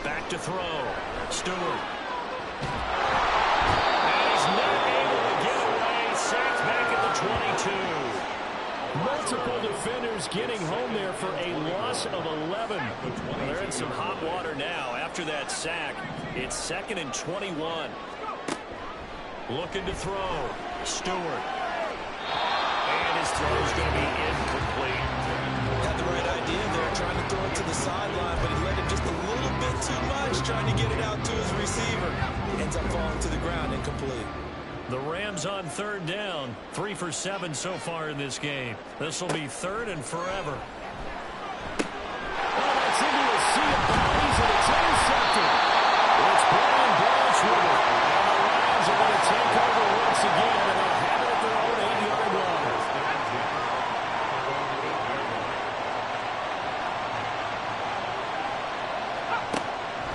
Back to throw. Stewart. And he's not able to get away. Sacked back at the 22. Multiple defenders getting home there for a loss of 11. They're in some hot water now after that sack. It's 2nd and 21. Looking to throw. Stewart. And his throw is going to be incomplete. Had the right idea there, trying to throw it to the sideline, but he let it just a little bit too much, trying to get it out to his receiver. Ends up falling to the ground, incomplete. The Rams on 3rd down. 3 for 7 so far in this game. This will be 3rd and forever. Oh, that's into a sea of bodies, and it's intercepted. It's Brian Branch with it. And the Rams are going to take over once again, and they'll have it at their own 8-yard line.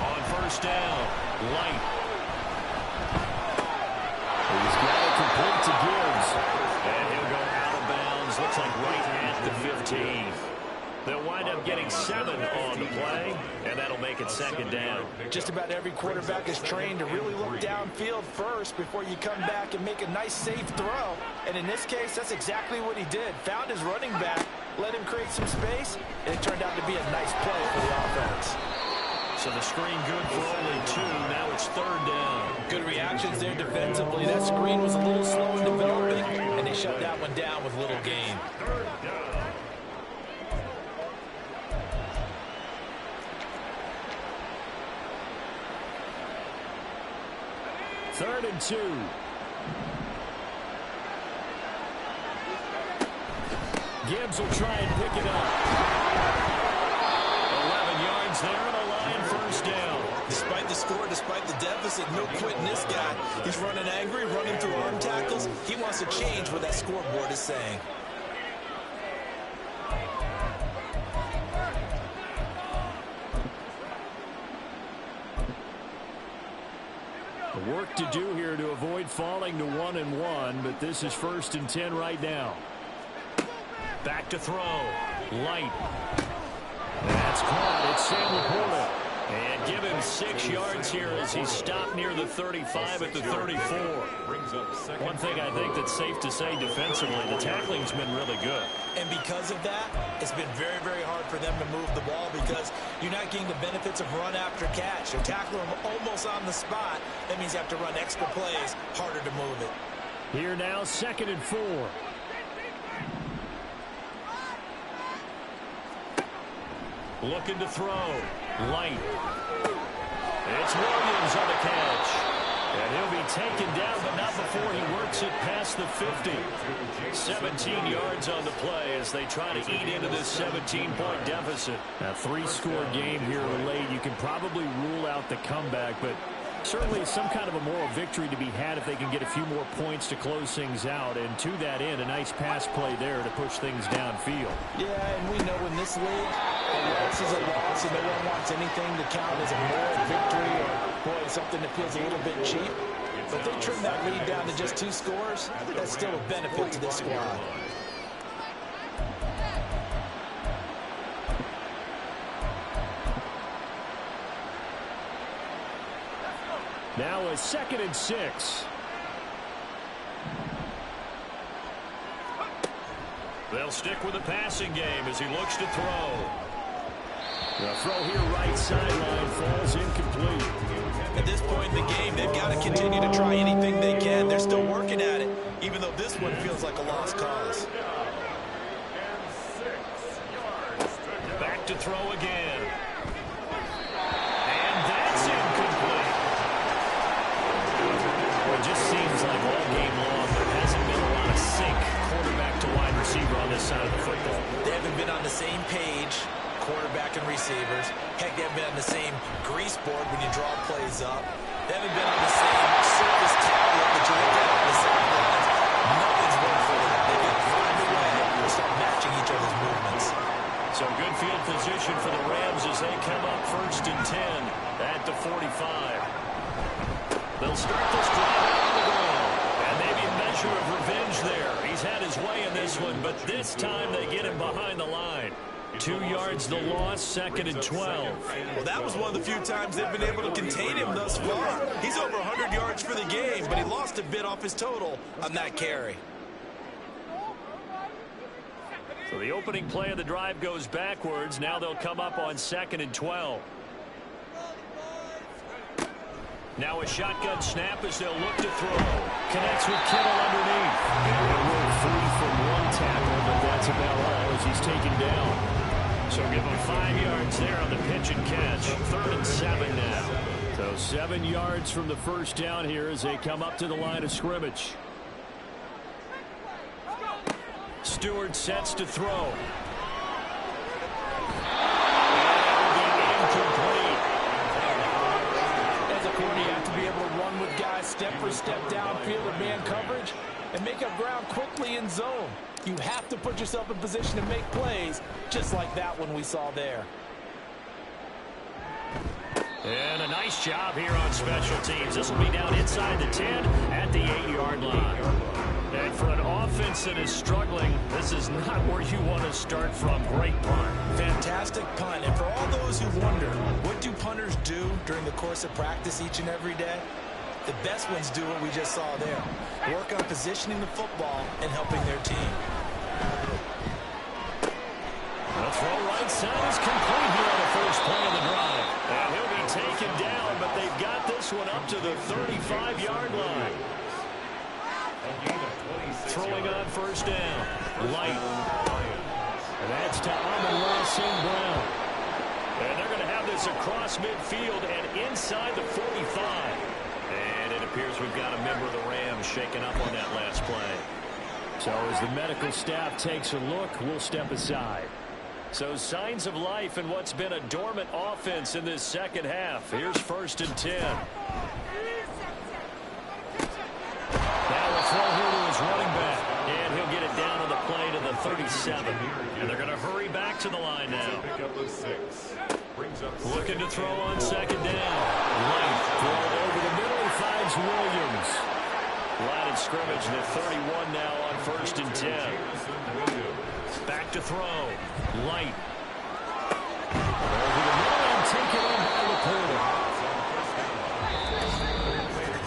On 1st down, Light. He's got it complete to Gibbs. And he'll go out of bounds. Looks like right at the 15. They'll wind up getting 7 on the play, and that'll make it 2nd down. Just about every quarterback is trained to really look downfield first before you come back and make a nice, safe throw. And in this case, that's exactly what he did. Found his running back, let him create some space, and it turned out to be a nice play for the offense. So the screen good for only 2. Now it's 3rd down. Good reactions there defensively. That screen was a little slow in developing, and they shut that one down with little gain. 3rd and 2. Gibbs will try and pick it up. 11 yards there and a Lion 1st down. Despite the score, despite the deficit, no quitting this guy. He's running angry, running through arm tackles. He wants to change what that scoreboard is saying. Work to do here to avoid falling to 1-1, but this is 1st and 10 right now. Back to throw. Light. That's caught. It's Sam Laporta. And give him 6 yards here as he's stopped near the 35 at the 34. One thing I think that's safe to say defensively, the tackling's been really good. And because of that, it's been very, very hard for them to move the ball because you're not getting the benefits of run after catch. You're tackling them almost on the spot. That means you have to run extra plays, harder to move it. Here now, 2nd and 4. Looking to throw. Light. It's Williams on the catch. And he'll be taken down, but not before he works it past the 50. 17 yards on the play as they try to eat into this 17-point deficit. A 3-score game here late. You can probably rule out the comeback, but certainly some kind of a moral victory to be had if they can get a few more points to close things out. And to that end, a nice pass play there to push things downfield. Yeah, and we know in this league, a loss is a loss, and no one wants anything to count as a moral victory or, boy, something that feels a little bit cheap. But they trim that lead down to just 2 scores. That's still a benefit to this squad. Now a 2nd and 6. They'll stick with the passing game as he looks to throw. The throw here right sideline falls incomplete. At this point in the game, they've got to continue to try anything they can. They're still working at it, even though this one feels like a lost cause. Back to throw again. And that's incomplete. It just seems like all game long there hasn't been a lot of sync quarterback to wide receiver on this side of the football. They haven't been on the same page, quarterback and receivers. Heck, they haven't been on the same grease board when you draw plays up. They haven't been on the same surface tablet that you look at on the sidelines. Nothing's worked for them. They've got to find a way to start matching each other's movements. So good field position for the Rams as they come up 1st and 10 at the 45. They'll start this drive out on the ground. And maybe a measure of revenge there. He's had his way in this one, but this time they get him behind the line. 2 yards the loss, 2nd and 12. Well, that was one of the few times they've been able to contain him thus far. He's over 100 yards for the game, but he lost a bit off his total on that carry. So the opening play of the drive goes backwards. Now they'll come up on 2nd and 12. Now a shotgun snap as they'll look to throw. Connects with Kittle underneath. And they were free from 1 tackle, but that's about all as he's taken down. So give him 5 yards there on the pitch and catch. 3rd and 7 now. So 7 yards from the first down here as they come up to the line of scrimmage. Stewart sets to throw. You have to be able to run with guys step for step downfield with man coverage and make up ground quickly in zone. You have to put yourself in position to make plays just like that one we saw there. And a nice job here on special teams. This will be down inside the 10 at the 8-yard line. And for an offense that is struggling, this is not where you want to start from. Great punt. Fantastic punt. And for all those who wonder, what do punters do during the course of practice each and every day? The best ones do what we just saw there. Work on positioning the football and helping their team. The throw right side is complete here on the first play of the drive. And he'll be taken down, but they've got this one up to the 35-yard line. Throwing on first down. Light. And that's to Amon-Ra St. Brown. And they're going to have this across midfield and inside the 45. And it appears we've got a member of the Rams shaken up on that last play. So as the medical staff takes a look, we'll step aside. So signs of life in what's been a dormant offense in this second half. Here's 1st and 10. Now a throw here to his running back. And he'll get it down on the play to the 37. And they're going to hurry back to the line now. Looking to throw on 2nd down. Light throw over the middle. He finds Williams. Line of scrimmage to 31 now on 1st and 10. Back to throw. Light. Over the middle and taken on by Laporta.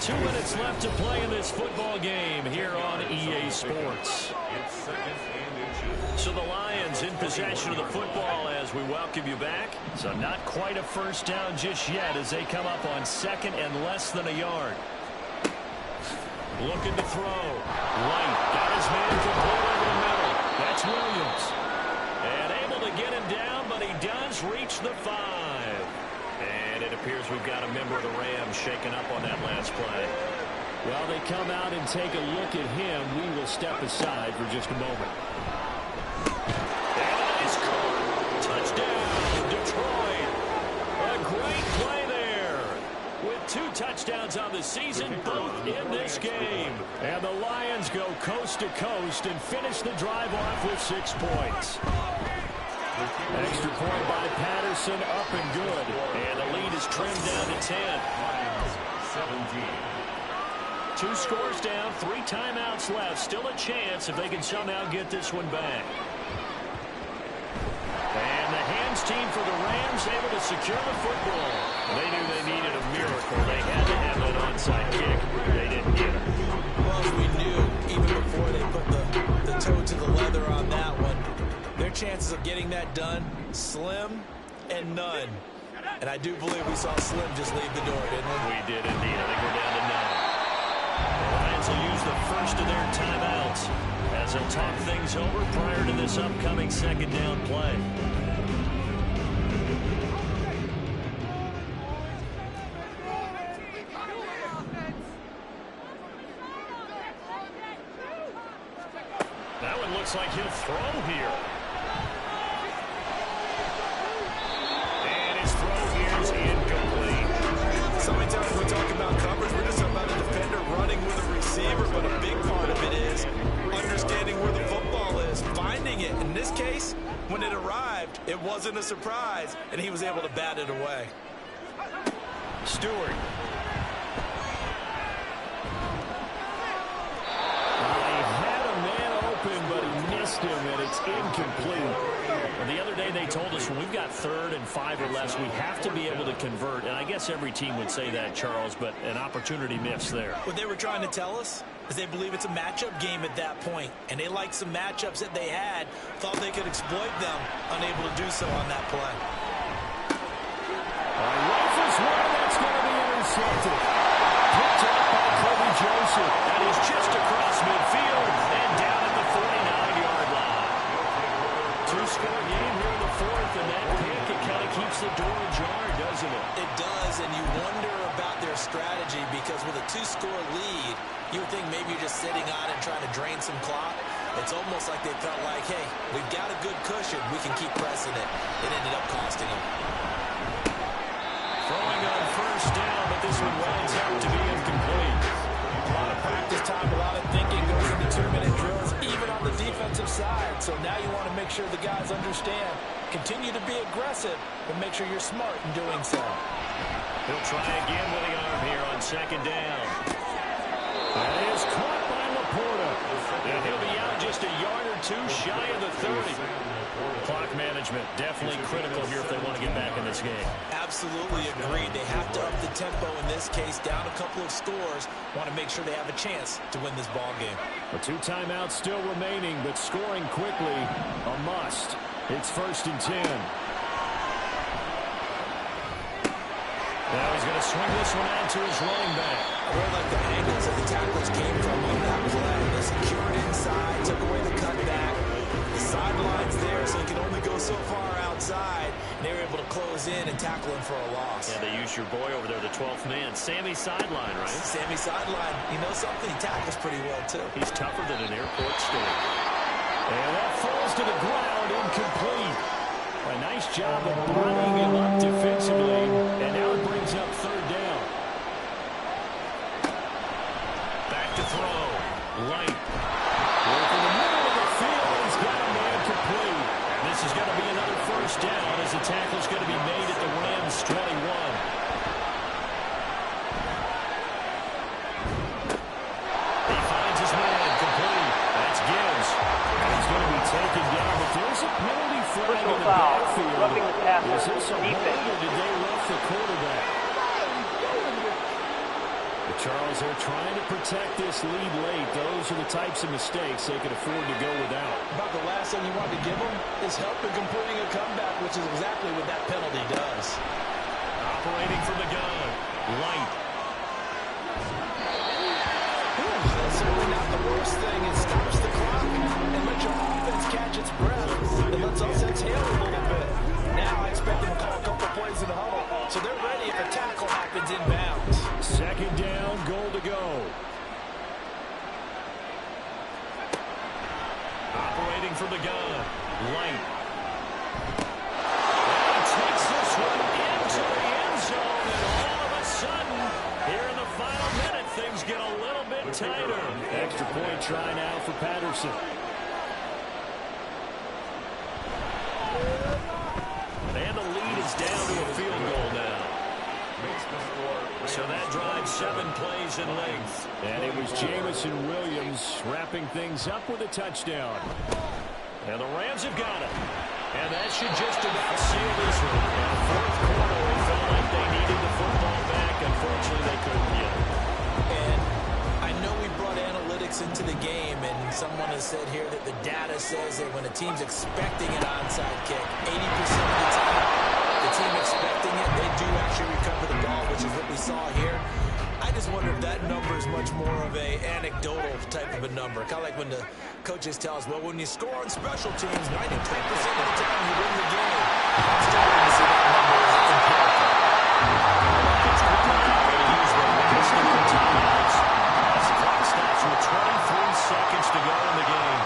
2 minutes left to play in this football game here on EA Sports. It's 2nd and inches. So the Lions in possession of the football as we welcome you back. So not quite a first down just yet as they come up on second and less than a yard. Looking to throw. White got his man complete over the middle. That's Williams. And able to get him down, but he does reach the 5. And it appears we've got a member of the Rams shaken up on that last play. Well, they come out and take a look at him. We will step aside for just a moment. Touchdown, Detroit. A great play there. With 2 touchdowns on the season, both in this game. And the Lions go coast to coast and finish the drive off with 6 points. Extra point by Patterson, up and good. And the lead is trimmed down to 10. 2 scores down, 3 timeouts left. Still a chance if they can somehow get this one back. And the hands team for the Rams able to secure the football. They knew they needed a miracle. They had to have that onside kick. They didn't get it. Well, as we knew, even before they put the toe to the leather on that one, their chances of getting that done, slim and none. And I do believe we saw Slim just leave the door, didn't we? We did indeed. I think we're down to 9. The Lions will use the first of their timeouts as they'll talk things over prior to this upcoming second down play. That one looks like he'll throw here. And his throw here is incomplete. So many times we talk about coverage, we're just talking about a defender running with a receiver, but a big part of it is understanding where the football is, finding it. In this case, when it arrived, it wasn't a surprise, and he was able to bat it away. Stewart. Him, and it's incomplete. Well, the other day they told us when we've got 3rd and 5 or less, we have to be able to convert. And I guess every team would say that, Charles, but an opportunity missed there. What they were trying to tell us is they believe it's a matchup game at that point, and they liked some matchups that they had, thought they could exploit them, unable to do so on that play. Rifles one, that's going to be intercepted. Picked up by Kobe Joseph. That is just across midfield and down at the 49-yard line. 2-score game here in the 4th, and that pick, it kind of keeps the door ajar, doesn't it? It does, and you wonder about their strategy because with a 2-score lead, you would think maybe you're just sitting on it trying to drain some clock. It's almost like they felt like, hey, we've got a good cushion. We can keep pressing it. It ended up costing them. Throwing on first down, but this one winds up to be incomplete. A lot of practice time, a lot of thinking goes into 2-minute drills, even on the defensive side. So now you want to make sure the guys understand. Continue to be aggressive, but make sure you're smart in doing so. He'll try again with the arm here on second down. That is caught by Laporta. And he'll be out just a yard or 2 shy of the 30. Clock management definitely critical here if they want to get back in this game. Absolutely agreed. They have to up the tempo in this case, down a couple of scores. Want to make sure they have a chance to win this ball game. The 2 timeouts still remaining, but scoring quickly, a must. It's 1st and 10. Now he's going to swing this one out to his running back. I really like the angles that the tackles came from on that play. They secured inside, took away the cutback. The sidelines there, so he can only go so far outside. And they were able to close in and tackle him for a loss. Yeah, they used your boy over there, the 12th man. Sammy Sideline, right? Sammy Sideline. You know something? He tackles pretty well, too. He's tougher than an airport steward. And that falls to the ground, incomplete. A nice job of bodying him up defensively, and now it brings up 3rd down. Back to throw. Light. Working the middle of the field, he's got a man complete. And this is going to be another first down as the tackle's going to be made at the Rams 21. He finds his man complete. That's Gibbs. And he's going to be taken down, but there's a penalty flag in Personal the foul. backfield. Roughing the passer. Is this a hold Defense. or did they rough the quarterback? The Charles, they're trying to protect this lead late. Those are the types of mistakes they can afford to go without. About the last thing you want to give them is help in completing a comeback, which is exactly what that penalty does. Operating from the gun. Light. That's certainly not the worst thing. It stops the clock and lets your offense catch its breath. It lets us exhale a little bit. Now I expect them to call a couple plays in the huddle, so they're ready if a tackle happens inbounds. Second down, goal to go. Operating from the gun. Light. And he takes this one into the end zone, and all of a sudden, here in the final minute, things get a little bit tighter. Extra point try now for Patterson. And the lead is down to a field goal now. So that drives 7 plays in length. And it was Jamison Williams wrapping things up with a touchdown. And the Rams have got it. And that should just about seal this one. In the fourth quarter, they felt like they needed the football back. Unfortunately, they couldn't get it. And I know we brought analytics into the game, and someone has said here that the data says that when a team's expecting an onside kick, 80% of the time, the team expecting it, they do actually recover the ball, which is what we saw here. I just wonder if that number is much more of a anecdotal type of a number. Kind of like when the coaches tell us, well, when you score on special teams, 93% of the time you win the game. I'm starting to see that number is empirical. It's quickly going to use the last of the timeouts as the clock stops with 23 seconds to go in the game.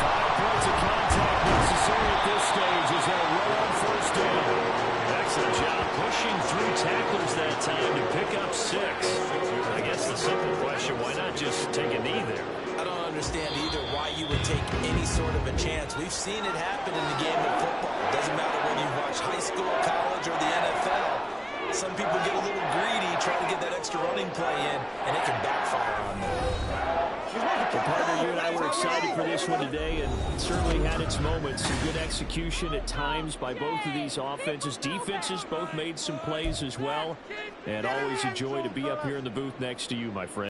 5 points of contact necessary at this stage as they'll roll on first down. Excellent job pushing through tacklers that time to pick up 6. I guess the simple question, why not just take a knee there? I don't understand either why you would take any sort of a chance. We've seen it happen in the game of football. It doesn't matter whether you watch high school, college, or the NFL. Some people get a little greedy trying to get that extra running play in, and it can backfire on them. Well, partner, you and I were excited for this one today, and it certainly had its moments. Some good execution at times by both of these offenses. Defenses both made some plays as well, and always a joy to be up here in the booth next to you, my friend.